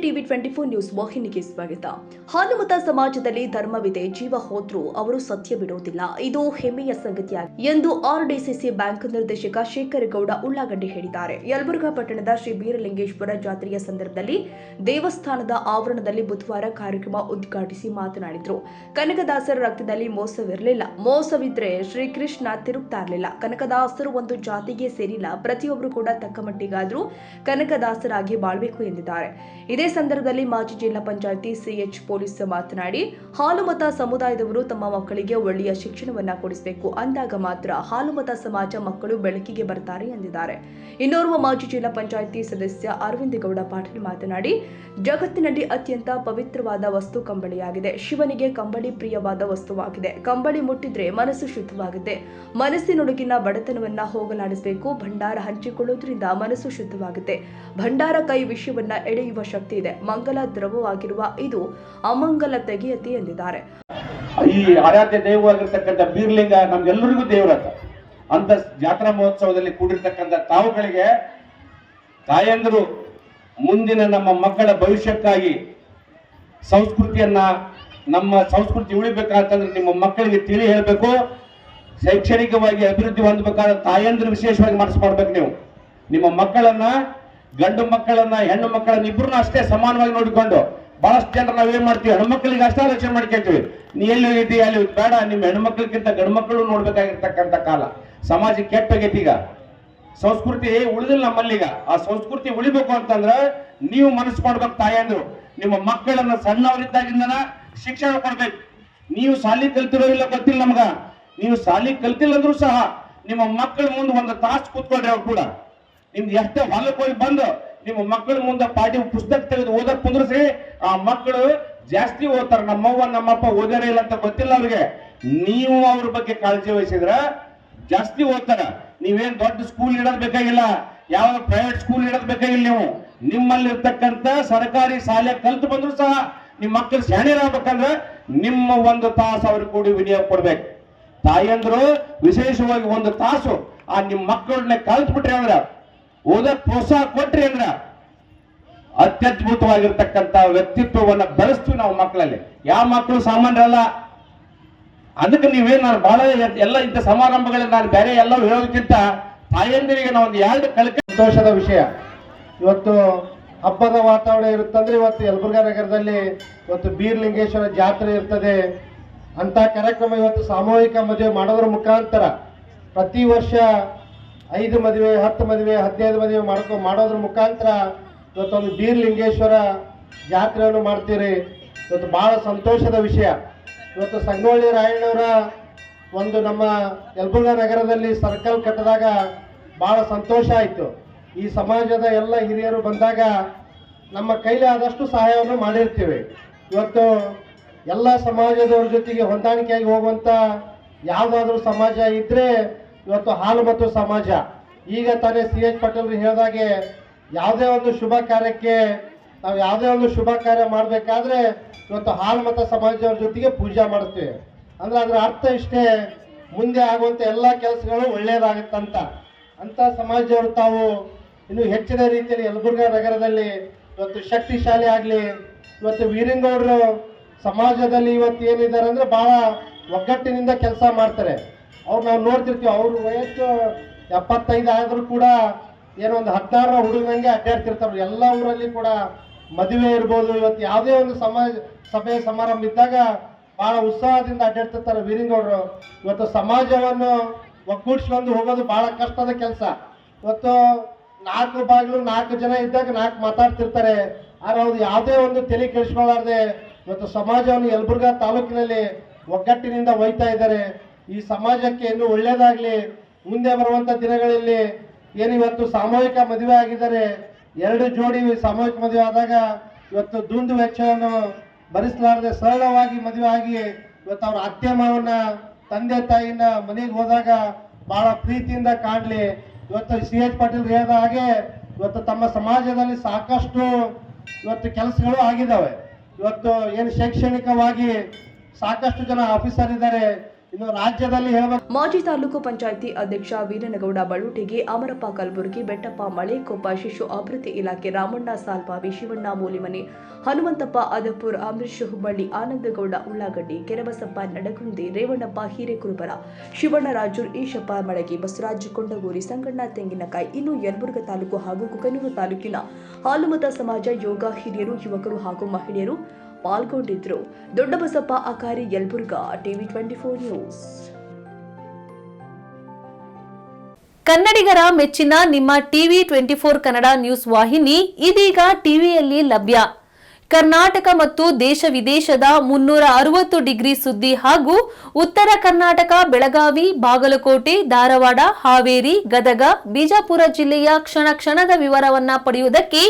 TV 24 news ವಾಹಿನಿಗೆ ಸ್ವಾಗತ. ಹಾಲುಮತ ಸಮಾಜದಲ್ಲಿ ಧರ್ಮವಿದೆ, ಜೀವ ಹೋದ್ರೂ ಅವರು ಸತ್ಯ ಬಿಡುವುದಿಲ್ಲ. ಇದು ಹೆಮ್ಮೆಯ ಸಂಗತಿಯಾಗಿದೆ ಎಂದು ಆರ್ಡಿಸಿಸಿ ಬ್ಯಾಂಕ್ ನಿರ್ದೇಶಕ ಶೇಖರ್ ಗೌಡ ಉಳ್ಳಾಗಡ್ಡಿ ಹೇಳಿದ್ದಾರೆ. ಯಲಬುರ್ಗಾ ಪಟ್ಟಣದ ಶ್ರೀ ಬೀರಲಿಂಗೇಶ್ವರ ಜಾತ್ರೆಯ ಸಂದರ್ಭದಲ್ಲಿ ದೇವಸ್ಥಾನದ ಆವರಣದಲ್ಲಿ ಬುಧವಾರ ಕಾರ್ಯಕ್ರಮ ಉದ್ಘಾಟಿಸಿ ಮಾತನಾಡಿದರು. ಕನಕದಾಸರ ರಕ್ತದಲ್ಲಿ ಮೋಸವಿರಲಿಲ್ಲ, ಮೋಸವಿದ್ರೆ ಶ್ರೀಕೃಷ್ಣ ತಿರುಗ್ತಾ ಇರಲಿಲ್ಲ. ಕನಕದಾಸರು ಒಂದು ಜಾತಿಗೆ ಸೇರಿಲ್ಲ, ಪ್ರತಿಯೊಬ್ಬರು ಕೂಡ ತಕ್ಕ ಮಟ್ಟಿಗಾದ್ರೂ ಕನಕದಾಸರಾಗಿ ಬಾಳ್ಬೇಕು ಎಂದಿದ್ದಾರೆ. ಇದೇ ಸಂದರ್ಭದಲ್ಲಿ ಮಾಜಿ ಜಿಲ್ಲಾ ಪಂಚಾಯಿತಿ ಸಿಎಚ್ ಪೊಲೀಸ್ ಮಾತನಾಡಿ, ಹಾಲುಮತ ಸಮುದಾಯದವರು ತಮ್ಮ ಮಕ್ಕಳಿಗೆ ಒಳ್ಳೆಯ ಶಿಕ್ಷಣವನ್ನ ಕೊಡಿಸಬೇಕು, ಅಂದಾಗ ಮಾತ್ರ ಹಾಲುಮತ ಸಮಾಜ ಮಕ್ಕಳು ಬೆಳಕಿಗೆ ಬರ್ತಾರೆ ಎಂದಿದ್ದಾರೆ. ಇನ್ನೋರ್ವ ಮಾಜಿ ಜಿಲ್ಲಾ ಪಂಚಾಯಿತಿ ಸದಸ್ಯ ಅರವಿಂದ ಗೌಡ ಪಾಟೀಲ್ ಮಾತನಾಡಿ, ಜಗತ್ತಿನಲ್ಲಿ ಅತ್ಯಂತ ಪವಿತ್ರವಾದ ವಸ್ತು ಕಂಬಳಿಯಾಗಿದೆ. ಶಿವನಿಗೆ ಕಂಬಳಿ ಪ್ರಿಯವಾದ ವಸ್ತುವಾಗಿದೆ. ಕಂಬಳಿ ಮುಟ್ಟಿದ್ರೆ ಮನಸ್ಸು ಶುದ್ಧವಾಗುತ್ತೆ. ಮನಸ್ಸಿನೊಳಗಿನ ಬಡತನವನ್ನ ಹೋಗಲಾಡಿಸಬೇಕು. ಭಂಡಾರ ಹಂಚಿಕೊಳ್ಳುವುದರಿಂದ ಮನಸ್ಸು ಶುದ್ಧವಾಗುತ್ತೆ. ಭಂಡಾರ ಕೈ ವಿಷಯವನ್ನ ಎಳೆಯುವ ಶಕ್ತಿ ಇದೆ. ಮಂಗಲ ದ್ರವವಾಗಿರುವ ಇದು ಅಮಂಗಲ ತೆಗೆಯತಿ ಎಂದಿದ್ದಾರೆ. ಈ ಆರಾಧ್ಯ ದೈವವಾಗಿರ್ತಕ್ಕಂಥ ಬೀರ್ಲಿಂಗ ನಮ್ಗೆಲ್ಲರಿಗೂ ದೇವರತ್ತ ಅಂತ ಜಾತ್ರಾ ಮಹೋತ್ಸವದಲ್ಲಿ ಕೂಡಿರ್ತಕ್ಕಂಥ ತಾವುಗಳಿಗೆ ತಾಯಂದರು ಮುಂದಿನ ನಮ್ಮ ಮಕ್ಕಳ ಭವಿಷ್ಯಕ್ಕಾಗಿ ನಮ್ಮ ಸಂಸ್ಕೃತಿ ಉಳಿಬೇಕಂತಂದ್ರೆ ನಿಮ್ಮ ಮಕ್ಕಳಿಗೆ ತಿಳಿ ಹೇಳಬೇಕು. ಶೈಕ್ಷಣಿಕವಾಗಿ ಅಭಿವೃದ್ಧಿ ಹೊಂದಬೇಕಾದ್ರೆ ತಾಯಂದ್ರು ವಿಶೇಷವಾಗಿ ಮಾಡಿಸ್ಕೊಡ್ಬೇಕು. ನೀವು ನಿಮ್ಮ ಮಕ್ಕಳನ್ನ, ಗಂಡು ಮಕ್ಕಳನ್ನ, ಹೆಣ್ಣು ಮಕ್ಕಳನ್ನ ಇಬ್ಬರನ್ನ ಅಷ್ಟೇ ಸಮಾನವಾಗಿ ನೋಡಿಕೊಂಡು, ಬಹಳಷ್ಟು ಜನ ನಾವೇನ್ ಮಾಡ್ತೀವಿ, ಹೆಣ್ಮಕ್ಳಿಗೆ ಅಷ್ಟೇ ಆಲೋಚನೆ ಮಾಡ್ಕೊಳ್ತೀವಿ. ನೀ ಎಲ್ಲಿ ಹೋಗಿದ್ದಿ, ಅಲ್ಲಿ ಬೇಡ, ನಿಮ್ಮ ಹೆಣ್ಮಕ್ಳಿಗಿಂತ ಗಂಡು ಮಕ್ಕಳು ನೋಡ್ಬೇಕಾಗಿರ್ತಕ್ಕಂಥ ಕಾಲ. ಸಮಾಜ ಕೆಟ್ಟೋಗೈತಿ. ಈಗ ಸಂಸ್ಕೃತಿ ಉಳಿದಿಲ್ಲ ನಮ್ಮಲ್ಲೀಗ. ಆ ಸಂಸ್ಕೃತಿ ಉಳಿಬೇಕು ಅಂತಂದ್ರೆ ನೀವು ಮನಸ್ಸು ಮಾಡ್ಬೇಕು. ತಾಯಂದ್ರು ನಿಮ್ಮ ಮಕ್ಕಳನ್ನ ಸಣ್ಣವರಿದ್ದಾಗಿಂದನ ಶಿಕ್ಷಣ ಕೊಡ್ಬೇಕು. ನೀವು ಶಾಲಿ ಕಲ್ತಿರೋದಿಲ್ಲ ಗೊತ್ತಿಲ್ಲ ನಮ್ಗ. ನೀವು ಶಾಲಿ ಕಲ್ತಿಲ್ಲ ಅಂದ್ರೂ ಸಹ ನಿಮ್ಮ ಮಕ್ಕಳ ಮುಂದೆ ಒಂದು ತಾಸು ಕೂತ್ಕೊಳ್ರಿ. ಅವ್ರು ಕೂಡ ನಿಮ್ದು ಎಷ್ಟೇ ಹೊಲಕ್ಕೆ ಹೋಗಿ ಬಂದು ನಿಮ್ಮ ಮಕ್ಕಳ ಮುಂದೆ ಪಾಠ ಪುಸ್ತಕ ತೆಗೆದು ಓದಕ್ ಕುಂದ್ರಿಸಿ, ಆ ಮಕ್ಕಳು ಜಾಸ್ತಿ ಓದ್ತಾರೆ. ನಮ್ಮವ್ವ ನಮ್ಮಪ್ಪ ಓದ್ಯಾರ ಇಲ್ಲ ಅಂತ ಗೊತ್ತಿಲ್ಲ ಅವ್ರಿಗೆ. ನೀವು ಅವ್ರ ಬಗ್ಗೆ ಕಾಳಜಿ ವಹಿಸಿದ್ರ ಜಾಸ್ತಿ ಓದ್ತಾರ. ನೀವೇನ್ ದೊಡ್ಡ ಸ್ಕೂಲ್ ಇಡೋದ್ ಬೇಕಾಗಿಲ್ಲ, ಯಾವ ಪ್ರೈವೇಟ್ ಸ್ಕೂಲ್ ಇಡೋದ್ ಬೇಕಾಗಿಲ್ಲ. ನೀವು ನಿಮ್ಮಲ್ಲಿರ್ತಕ್ಕಂಥ ಸರ್ಕಾರಿ ಶಾಲೆ ಕಲ್ತು ಬಂದ್ರು ಸಹ ನಿಮ್ಮ ಮಕ್ಕಳು ಶಾಣೆರಾಗಬೇಕಂದ್ರೆ ನಿಮ್ಮ ಒಂದು ತಾಸು ಅವ್ರಿಗೆ ಕೂಡಿ ವಿನಿಯೋಗ ಕೊಡ್ಬೇಕು. ತಾಯಂದ್ರು ವಿಶೇಷವಾಗಿ ಒಂದು ತಾಸು ಆ ನಿಮ್ಮ ಮಕ್ಕಳನ್ನ ಕಲ್ತು ಬಿಟ್ರಿ ಅಂದ್ರ, ಓದಕ್ ಪ್ರೋತ್ಸಾಹ ಕೊಟ್ರಿ ಅಂದ್ರ ಅತ್ಯದ್ಭುತವಾಗಿರ್ತಕ್ಕಂಥ ವ್ಯಕ್ತಿತ್ವವನ್ನ ಬೆಳೆಸ್ತೀವಿ ನಾವು ಮಕ್ಕಳಲ್ಲಿ. ಯಾವ ಮಕ್ಕಳು ಸಾಮಾನ್ಯರಲ್ಲ. ಅದಕ್ಕೆ ನೀವೇನ್ ನಾನು ಬಹಳ ಎಲ್ಲ ಇಂಥ ಸಮಾರಂಭಗಳಲ್ಲಿ ನಾನು ಬೇರೆ ಎಲ್ಲ ಹೇಳೋದಕ್ಕಿಂತ ತಾಯಂದಿರಿಗೆ ನಾವು ಒಂದು ಎರಡು ಸಂತೋಷದ ವಿಷಯ. ಇವತ್ತು ಹಬ್ಬದ ವಾತಾವರಣ ಇರುತ್ತಂದ್ರೆ ಇವತ್ತು ಯಲಬುರ್ಗಾ ನಗರದಲ್ಲಿ ಇವತ್ತು ಬೀರಲಿಂಗೇಶ್ವರ ಜಾತ್ರೆ ಇರ್ತದೆ ಅಂತ ಕಾರ್ಯಕ್ರಮ. ಇವತ್ತು ಸಾಮೂಹಿಕ ಮದುವೆ ಮಾಡೋದ್ರ ಮುಖಾಂತರ ಪ್ರತಿ ವರ್ಷ 5 ಮದುವೆ, 10 ಮದುವೆ, 15 ಮದುವೆ ಮಾಡೋದ್ರ ಮುಖಾಂತರ ಇವತ್ತೊಂದು ಬೀರಲಿಂಗೇಶ್ವರ ಜಾತ್ರೆಯನ್ನು ಮಾಡ್ತೀರಿ. ಇವತ್ತು ಬಹಳ ಸಂತೋಷದ ವಿಷಯ. ಇವತ್ತು ಸಂಗೊಳ್ಳಿ ರಾಯಣ್ಣವರ ಒಂದು ನಮ್ಮ ಯಲಬುರ್ಗಾ ನಗರದಲ್ಲಿ ಸರ್ಕಲ್ ಕಟ್ಟಿದಾಗ ಬಹಳ ಸಂತೋಷ ಆಯಿತು. ಈ ಸಮಾಜದ ಎಲ್ಲ ಹಿರಿಯರು ಬಂದಾಗ ನಮ್ಮ ಕೈಲಿ ಆದಷ್ಟು ಸಹಾಯವನ್ನು ಮಾಡಿರ್ತೀವಿ. ಇವತ್ತು ಎಲ್ಲ ಸಮಾಜದವ್ರ ಜೊತೆಗೆ ಹೊಂದಾಣಿಕೆಯಾಗಿ ಹೋಗುವಂಥ ಯಾವುದಾದ್ರೂ ಸಮಾಜ ಇದ್ರೆ ಇವತ್ತು ಹಾಲುಮತ ಸಮಾಜ. ಈಗ ತಾನೇ ಸಿಎಚ್ ಪಾಟೀಲ್ ಹೇಳಿದಾಗೆ ಯಾವುದೇ ಒಂದು ಶುಭ ಕಾರ್ಯಕ್ಕೆ ನಾವು ಯಾವುದೇ ಒಂದು ಶುಭ ಕಾರ್ಯ ಮಾಡಬೇಕಾದ್ರೆ ಇವತ್ತು ಹಾಲುಮತ ಸಮಾಜದವ್ರ ಜೊತೆಗೆ ಪೂಜೆ ಮಾಡ್ತೀವಿ. ಅಂದ್ರೆ ಅದರ ಅರ್ಥ ಇಷ್ಟೇ, ಮುಂದೆ ಆಗುವಂಥ ಎಲ್ಲ ಕೆಲಸಗಳು ಒಳ್ಳೆಯದಾಗುತ್ತಂತ. ಅಂತ ಸಮಾಜದವರು ತಾವು ಇನ್ನು ಹೆಚ್ಚಿನ ರೀತಿಯಲ್ಲಿ ಯಲಬುರ್ಗಾ ನಗರದಲ್ಲಿ ಇವತ್ತು ಶಕ್ತಿಶಾಲಿ ಆಗಲಿ. ಇವತ್ತು ವೀರಂಗೌಡರು ಸಮಾಜದಲ್ಲಿ ಇವತ್ತು ಏನಿದ್ದಾರೆ ಅಂದರೆ ಭಾಳ ಒಗ್ಗಟ್ಟಿನಿಂದ ಕೆಲಸ ಮಾಡ್ತಾರೆ. ಅವ್ರು ನಾವು ನೋಡ್ತಿರ್ತೀವಿ. ಅವ್ರ ವಯಸ್ಸು 75 ಆದರೂ ಕೂಡ ಏನೋ ಒಂದು 16 ಹುಡುಗಂಗೆ ಅಡ್ಡಾಡ್ತಿರ್ತಾರೆ. ಎಲ್ಲ ಊರಲ್ಲಿ ಕೂಡ ಮದುವೆ ಇರ್ಬೋದು, ಇವತ್ತು ಯಾವುದೇ ಒಂದು ಸಭೆ ಸಮಾರಂಭ ಇದ್ದಾಗ ಭಾಳ ಉತ್ಸಾಹದಿಂದ ಅಡ್ಡಾಡ್ತಿರ್ತಾರೆ ವೀರಂಗೌಡರು. ಇವತ್ತು ಸಮಾಜವನ್ನು ಒಗ್ಗೂಡಿಸ್ಕೊಂಡು ಹೋಗೋದು ಭಾಳ ಕಷ್ಟದ ಕೆಲಸ. ಇವತ್ತು 4 ಬಾಗಿಲು 4 ಜನ ಇದ್ದಾಗ 4 ಮಾತಾಡ್ತಿರ್ತಾರೆ. ಆದ್ರೆ ಅವ್ರು ಯಾವುದೇ ಒಂದು ತಲೆ ಕೆಡಿಸ್ಕೊಳ್ಳಾರ್ದೆ ಇವತ್ತು ಸಮಾಜವನ್ನು ಯಲಬುರ್ಗಾ ತಾಲೂಕಿನಲ್ಲಿ ಒಗ್ಗಟ್ಟಿನಿಂದ ಒಯ್ತಾ ಇದ್ದಾರೆ. ಈ ಸಮಾಜಕ್ಕೆ ಇನ್ನೂ ಒಳ್ಳೇದಾಗ್ಲಿ. ಮುಂದೆ ಬರುವಂತ ದಿನಗಳಲ್ಲಿ ಏನು ಇವತ್ತು ಸಾಮೂಹಿಕ ಮದುವೆ ಆಗಿದ್ದಾರೆ, 2 ಜೋಡಿ ಸಾಮೂಹಿಕ ಮದುವೆ ಆದಾಗ ಇವತ್ತು ದುಂದು ವೆಚ್ಚವನ್ನು ಭರಿಸಲಾರದೆ ಸರಳವಾಗಿ ಮದುವೆ ಆಗಿ ಇವತ್ತು ಅವ್ರ ಅತ್ತೆ ಮಾವನ್ನ, ತಂದೆ ತಾಯಿನ ಮನೆಗೆ ಹೋದಾಗ ಬಹಳ ಪ್ರೀತಿಯಿಂದ ಕಾಣಲಿ. ಇವತ್ತು ಸಿಎಚ್ ಪಾಟೀಲ್ ಹೇಳಿದ ಹಾಗೆ ಇವತ್ತು ತಮ್ಮ ಸಮಾಜದಲ್ಲಿ ಸಾಕಷ್ಟು ಇವತ್ತು ಕೆಲಸಗಳು ಆಗಿದ್ದಾವೆ. ಇವತ್ತು ಏನು ಶೈಕ್ಷಣಿಕವಾಗಿ ಸಾಕಷ್ಟು ಜನ ಆಫೀಸರ್ ಇದ್ದಾರೆ. ಇದು ರಾಜ್ಯದಲ್ಲಿ ಹೇಳಬೇಕು. ಮಾಜಿ ತಾಲೂಕು ಪಂಚಾಯಿತಿ ಅಧ್ಯಕ್ಷ ವೀರನಗೌಡ ಬಳುಟಿಗೆ, ಅಮರಪ್ಪ ಕಲಬುರ್ಗಿ, ಬೆಟ್ಟಪ್ಪ ಮಳೆಕೊಪ್ಪ, ಶಿಶು ಅಭಿವೃದ್ಧಿ ಇಲಾಖೆ ರಾಮಣ್ಣ ಸಾಲ್ಪಾವಿ, ಶಿವಣ್ಣ ಮೂಲಿಮನಿ, ಹನುಮಂತಪ್ಪ ಅದಪುರ್, ಅಮರೀಶ್ ಹುಬ್ಬಳ್ಳಿ, ಆನಂದಗೌಡ ಉಳ್ಳಾಗಡ್ಡಿ, ಕೆರಬಸಪ್ಪ ನಡಗುಂದಿ, ರೇವಣ್ಣಪ್ಪ ಹಿರೇಕುರುಬರ, ಶಿವಣ್ಣ ರಾಜೂರ್, ಈಶಪ್ಪ ಮಳಗಿ, ಬಸವರಾಜ್ ಕೊಂಡಗೂರಿ, ಸಂಗಣ್ಣ ತೆಂಗಿನಕಾಯಿ, ಇನ್ನು ಯಲಬುರ್ಗಾ ತಾಲೂಕು ಹಾಗೂ ಕುಕನೂರು ತಾಲೂಕಿನ ಹಾಲುಮತ ಸಮಾಜ, ಯೋಗ, ಹಿರಿಯರು, ಯುವಕರು ಹಾಗೂ ಮಹಿಳೆಯರು ಪಾಲ್ಗೊಂಡಿದ್ರು. Doddabasappa Akari, Yelburga, TV 24 news. ಕನ್ನಡಿಗರ ಮೆಚ್ಚಿನ ನಿಮ್ಮ ಟಿವಿ 24 ಕನ್ನಡ ನ್ಯೂಸ್ ವಾಹಿನಿ ಇದೀಗ ಟಿವಿಯಲ್ಲಿ ಲಭ್ಯ. ಕರ್ನಾಟಕ ಮತ್ತು ದೇಶ ವಿದೇಶದ 360 ಡಿಗ್ರಿ ಸುದ್ದಿ ಹಾಗೂ ಉತ್ತರ ಕರ್ನಾಟಕ, ಬೆಳಗಾವಿ, ಬಾಗಲಕೋಟೆ, ಧಾರವಾಡ, ಹಾವೇರಿ, ಗದಗ, ಬಿಜಾಪುರ ಜಿಲ್ಲೆಯ ಕ್ಷಣ ಕ್ಷಣದ ವಿವರವನ್ನ ಪಡೆಯುವುದಕ್ಕೆ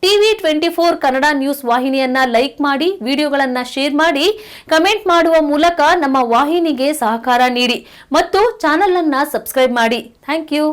ಟಿವಿ 24 ಕನ್ನಡ ನ್ಯೂಸ್ ವಾಹಿನಿಯನ್ನ ಲೈಕ್ ಮಾಡಿ, ವಿಡಿಯೋಗಳನ್ನ ಶೇರ್ ಮಾಡಿ, ಕಮೆಂಟ್ ಮಾಡುವ ಮೂಲಕ ನಮ್ಮ ವಾಹಿನಿಗೆ ಸಹಕಾರ ನೀಡಿ ಮತ್ತು ಚಾನೆಲ್ ಅನ್ನ ಸಬ್ಸ್ಕ್ರೈಬ್ ಮಾಡಿ. Thank you.